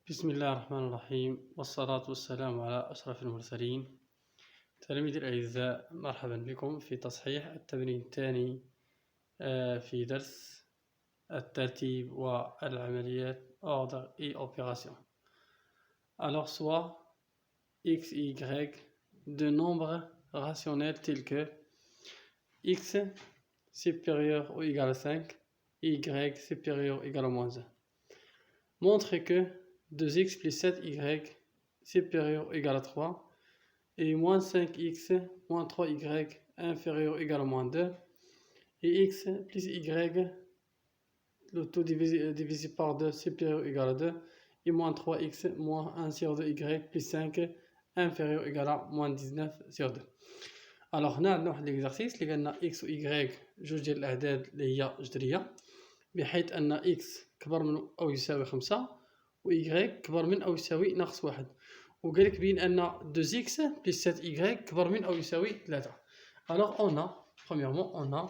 بسم الله الرحمن الرحيم والصلاة والسلام على أشرف المرسلين. تلاميذي الأعزاء، مرحبا بكم في تصحيح التمرين الثاني في درس الترتيب والعمليات ordre et opération. Alors soit x, y, de nombres rationnels tels que x supérieur ou égal à 5, y supérieur ou égal à moins 1. Montre que 2x plus 7y supérieur ou égal à 3 et moins 5x moins 3y inférieur ou égal à moins 2 et x plus y le tout divisé par 2 supérieur ou égal à 2 et moins 3x moins 1 sur 2y plus 5 inférieur ou égal à moins 19 sur 2. Alors هنا عندنا واحد l'exercice اللي قالنا x و y جوج ديال الأعداد اللي هي جذرية بحيث أن x كبر من أو يساوي 5 و y كبر من أو يساوي ناقص 1 وقال لك بين أن 2x plus 7y كبر من أو يساوي 3. Alors on a premièrement on a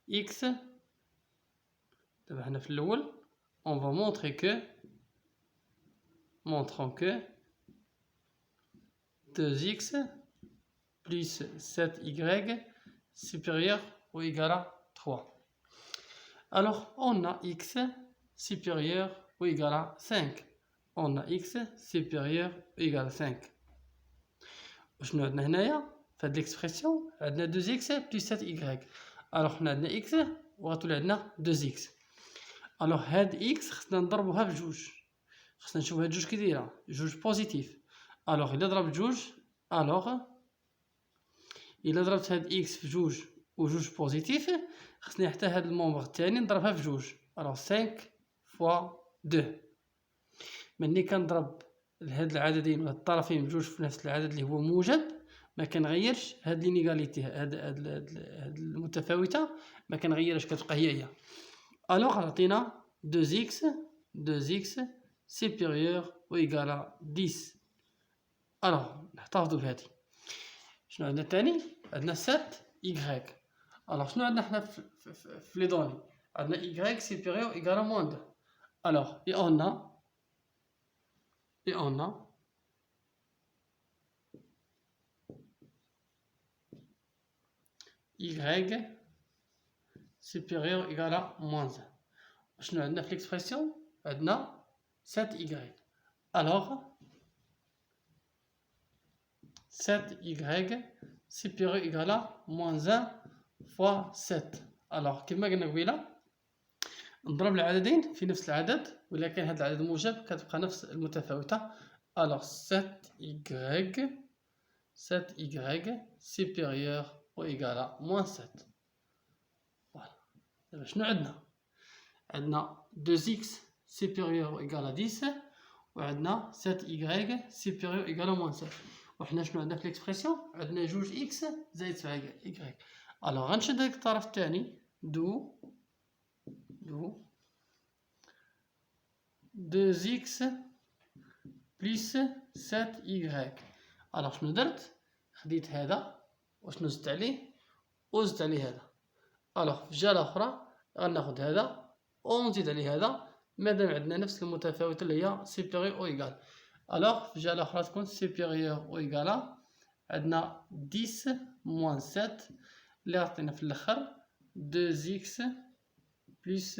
x دابا حنا في الأول on va montrer que montrons que 2x plus 7y supérieur ou égal à 3. Alors, on a x supérieur ou égal à 5. On a x supérieur ou égal à 5. شنو عندنا هنايا في هاد l'expression عندنا 2x plus 7y. alors حنا عندنا x وغتولي عندنا 2x. alors هاد x خصنا نضربوها بجوج، خصنا نشوف هاد جوج كي دايره جوج بوزيتيف. alors الا ضربت جوج alors الا ضربت هاد x في جوج وجوج بوزيتيف خصني حتى هاد المومبر الثاني نضربها في جوج. alors 5 fois 2 ملي كنضرب هاد العددين ولا الطرفين بجوج في نفس العدد اللي هو موجب ما كنغيرش هاد لينيغاليتي هاد المتفاوته ما كنغيرش كتبقى هي. alors عطينا 2x supérieur ou égal à 10. alors نحتفظوا بهذه. شنو عندنا الثاني؟ عندنا 7y. alors شنو عندنا حنا في لي دوني؟ عندنا y supérieur ou égal à moins 2. alors et on a y supérieur ou égal à moins 1. شنو عندنا في l'expression؟ عندنا 7y. alors 7y supérieur ou égal à moins 1 fois 7. alors كما قلنا قبيله نضرب العددين في نفس العدد ولكن هذا العدد موجب كتبقى نفس المتفاوته. alors 7y supérieur ou égal à moins 7. voilà. دابا شنو عندنا 2x supérieur ou égal à 10 وعندنا 7y supérieur ou égal à moins 7. وحنا شنو عندنا في l'expression؟ عندنا جوج x زائد 7y. alors غنشد هذاك الطرف الثاني دو 2x plus 7y. alors شنو درت؟ خديت هذا وشنو زدت عليه وزدت عليه هذا. alors في الجهه الاخرى غناخد هذا ونزيد عليه هذا مادام عندنا نفس المتفاوته اللي هي supérieur ou égal. alors في الجهه الاخرى تكون supérieur ou égal à عندنا 10 moins 7 اللي عطينا في الاخر 2x plus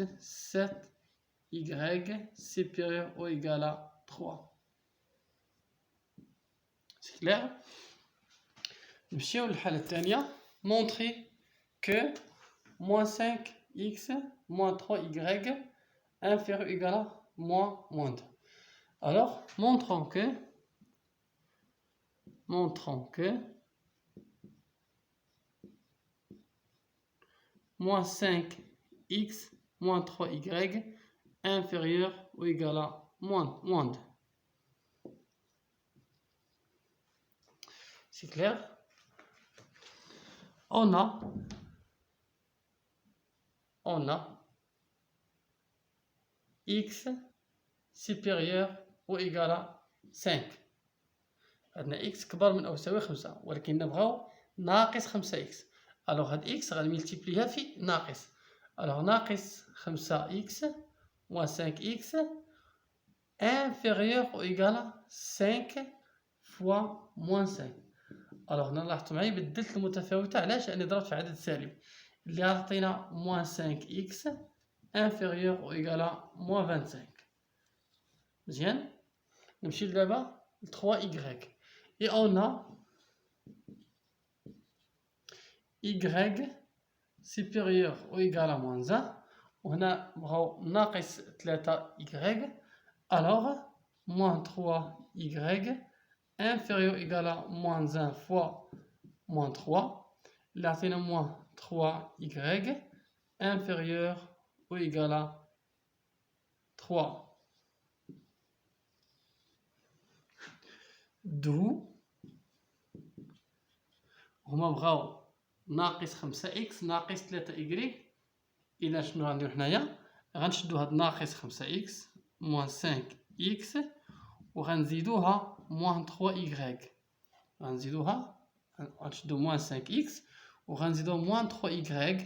7y supérieur ou égal à 3. c'est clair. نمشيو للحالة الثانية. montrer que moins 5x moins 3y inférieur ou égal à moins 2. alors montrons que moins 5x moins 3y inférieur ou égal à moins 2. c'est clair. on a x supérieur ou égal à 5. عندنا x كبر من أو يساوي 5 ولكن نبغاو ناقص 5x. الوغ هاد إكس غنملتيبليها في ناقص. الوغ ناقص 5x موان 5x inférieur ou égal à 5 fois moins 5. الوغ هنا لاحظتوا معايا بدلت المتفاوتة. علاش؟ لأني ضربت في عدد سالب اللي عطينا موان 5x inférieur ou égal à moins 25. مزيان. نمشي دابا ل 3y et on a y supérieur ou égal à moins 1 وهنا بغاو ناقص 3y. alors moins 3y inférieur ou égal à moins 1 fois moins 3 اللي عطينا moins 3y inférieur ou égal à 3. d'où هما بغاو ناقص 5x ناقص 3y. إلا شنو غنديرو حنايا؟ غنشدو هاد ناقص 5x موان 5x وغنزيدوها موان 3y. غنزيدوها غنشدو موان 5x وغنزيدو موان 3y.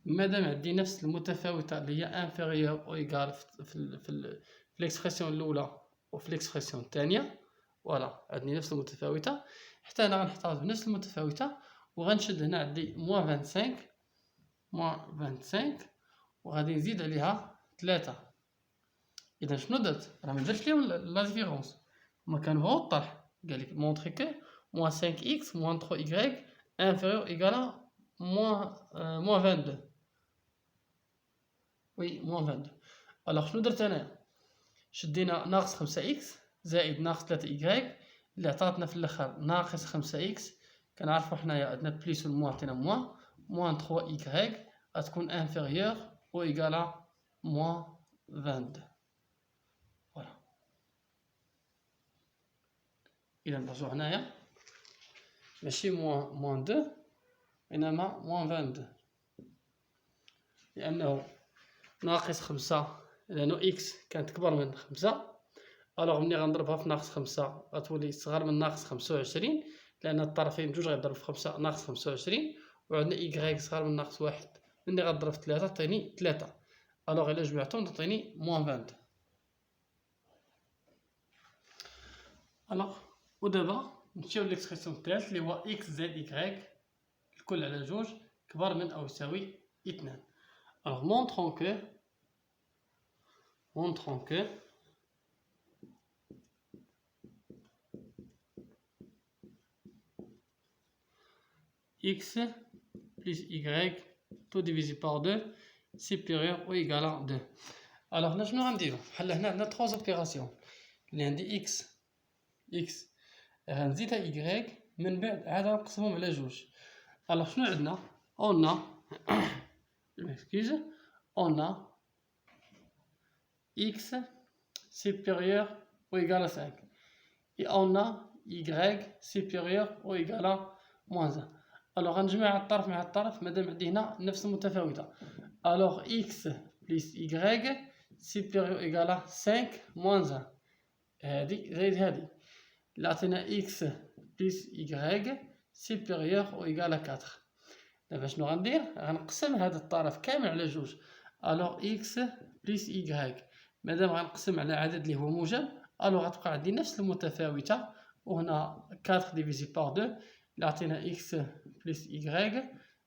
مادام عندي نفس المتفاوتة اللي هي انفيريور او ايكال في ليكسبرسيون الأولى وفي ليكسبرسيون الثانية، فوالا عندي نفس المتفاوتة، حتى هنا غنحتفظ بنفس المتفاوتة وغنشد هنا عندي موان 25 وغادي نزيد عليها 3. إذا شنو درت؟ راه مدرتش ليهم لا ديفيرونس، هما كانبغيو الطرح. قالك مونطري كو موان 5x موان 3y انفيريور ايكال موان 22. وي موان 22. الوغ شنو درت انايا؟ شدينا ناقص 5x زائد ناقص 3y اللي عطاتنا في الاخر ناقص 5x. كنعرفو حنايا عندنا بليس والموان عطينا موان 3y غتكون انفيريور او ايكال موان 22. فوالا. إذا نرجعو هنايا ماشي موان 2 إنما موان 22 لأنه ناقص 5 لأنه إكس كانت كبر من 5، ألوغ ملي غنضربها في ناقص 5 غتولي صغر من ناقص 25 لأن الطرفين بجوج غيضرب في 5 ناقص 25، وعندنا إيكغيك صغر من ناقص 1. ملي غضرب في 3 تعطيني 3، ألوغ إلا جمعتهم تعطيني موان 22. ألوغ ودابا نمشيو ليكسبرسيون الثالث اللي هو إكس زائد إيكغيك الكل على جوج كبر من أو يساوي 2. Alors montrons que x plus y tout divisé par 2 supérieur ou égal à 2. Alors là شنو غنديرو؟ بحال هنا عندنا 3 اوبيراسيون اللي عندي x غنزيدها y من بعد عاد نقسمهم على جوج. alors شنو عندنا؟ on a on a x supérieur ou égal à 5 et on a y supérieur ou égal à moins 1. alors غنجمع الطرف مع الطرف مادام عندي هنا نفس المتفاوتة. alors x plus y supérieur ou égal à 5 moins 1 هادي زايد هادي اللي عطينا x plus y supérieur ou égal à 4. دابا شنو غندير؟ غنقسم هذا الطرف كامل على جوج. الوغ x بليس y مادام غنقسم على عدد اللي هو موجب الوغ غتبقى عندي نفس المتفاوتة، وهنا 4 ديفيزي بار 2 اللي عطينا x بليس y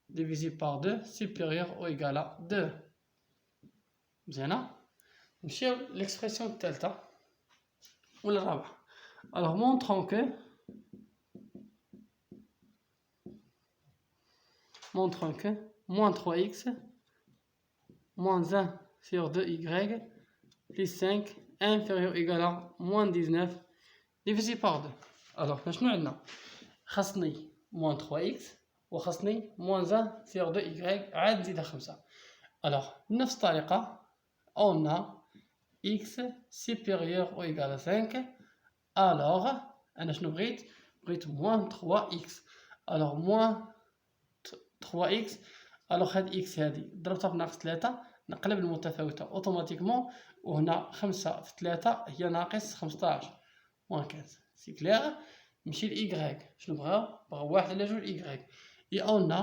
ديفيزي بار 2 سوبيريور او ايكال 2. مزيانة. نمشيو ليكسبرسيون الثالثة ولا الرابعة. الوغ مونطرون كو moins 3x moins 1 sur 2y plus 5 inférieur ou égal à moins 19 divisé par 2. alors شنو عندنا؟ خاصني moins 3x وخاصني moins 1 sur 2y عاد نزيدها 5. alors بنفس الطريقة on a x supérieur ou égal à 5. alors أنا شنو بغيت moins 3x. alors moins 3x الوغ هاد x هادي ضربتها في ناقص 3 نقلب المتفاوتة اوتوماتيكمون، وهنا 5 في 3 هي ناقص 15 موان 15. سي كلير. نمشي ل y شنو بغاو؟ بغاو 1 على 2 y et on a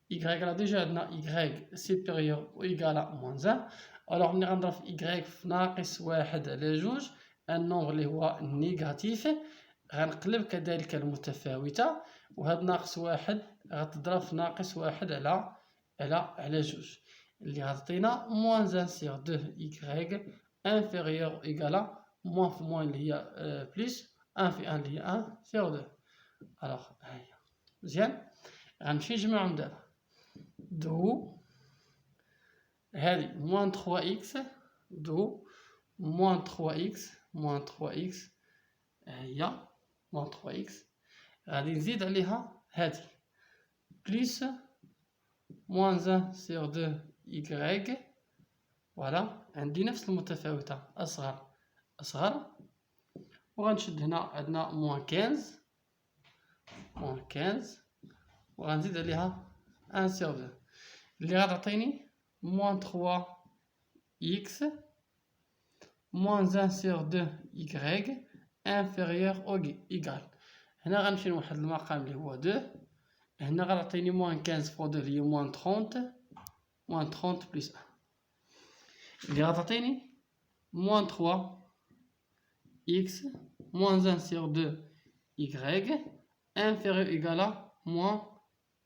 y là déjà on a y supérieur ou égal à moins 1. alors ملي غنضرب في y في ناقص واحد على جوج النومبر اللي هو نيجاتيف غنقلب كذلك المتفاوتة وهاد ناقص واحد غتضرب في ناقص واحد على جوج اللي غتعطينا موان 1 sur 2 y inférieur ou égal à موان في موان اللي هي بليس 1 في 1 اللي هي 1 sur 2. alors هاهي مزيان غنمشي نجمعهم دابا دو هادي موان 3x دو موان 3x هي موان 3x غادي نزيد عليها هادي بليس موان 1 sur 2 y فوالا عندي نفس المتفاوتة أصغر وغنشد هنا عندنا موان 15 وغنزيد عليها 1 sur 2 اللي غتعطيني موان 3x موان 1 sur 2 y inférieur ou égal. هنا غنمشي لواحد المقام اللي هو 2 هنا غتعطيني موان 15 فوا 2 هي موان 30 بليس 1 اللي غتعطيني موان 3x موان 1 sur 2 y inférieur ou égal à moins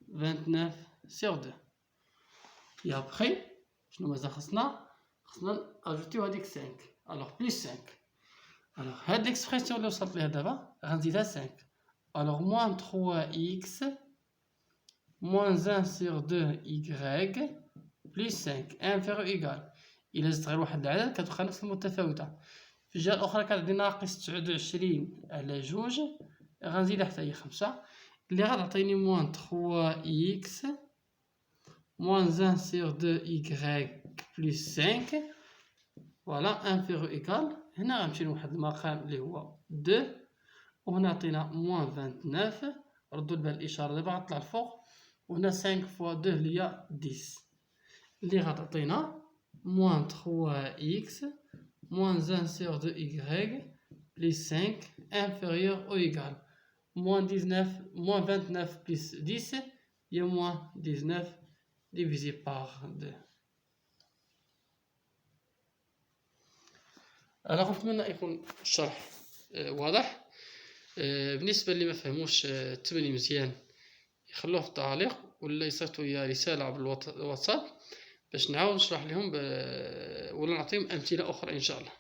29 sur 2. Et après, خصنا ajouter هذيك 5. Alors plus 5. Alors هاد l'expression اللي وصلت ليها دابا غنزيدها 5. Alors moins 3x moins 1 sur 2 y plus 5 inférieur ou égal. إلا زدت غير واحد العدد كتبقى نفس المتفاوتة. في الجهة الأخرى كتعطي ناقص 29 على جوج غنزيدها حتى هي 5 اللي غتعطيني موان 3x moins 1 sur 2y plus 5 فوالا inférieur ou égal. هنا غنمشي لواحد المقام اللي هو 2 وهنا عطينا موان 29 ردوا البال الإشارة دابا غطلع الفوق وهنا 5 فوا 2 اللي هي 10 اللي غتعطينا moins 3x moins 1 sur 2y plus 5 inférieur ou égal moins 29 plus 10 il y a moins 19 divisé par 2. alors نتمنى يكون الشرح واضح. بالنسبة اللي ما فهموش التمرين مزيان يخلوه في التعليق ولا يصيفطوا لي رسالة عبر الواتساب باش نعاود نشرح لهم ولا نعطيهم أمثلة أخرى إن شاء الله.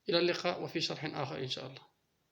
إلى اللقاء وفي شرح آخر إن شاء الله.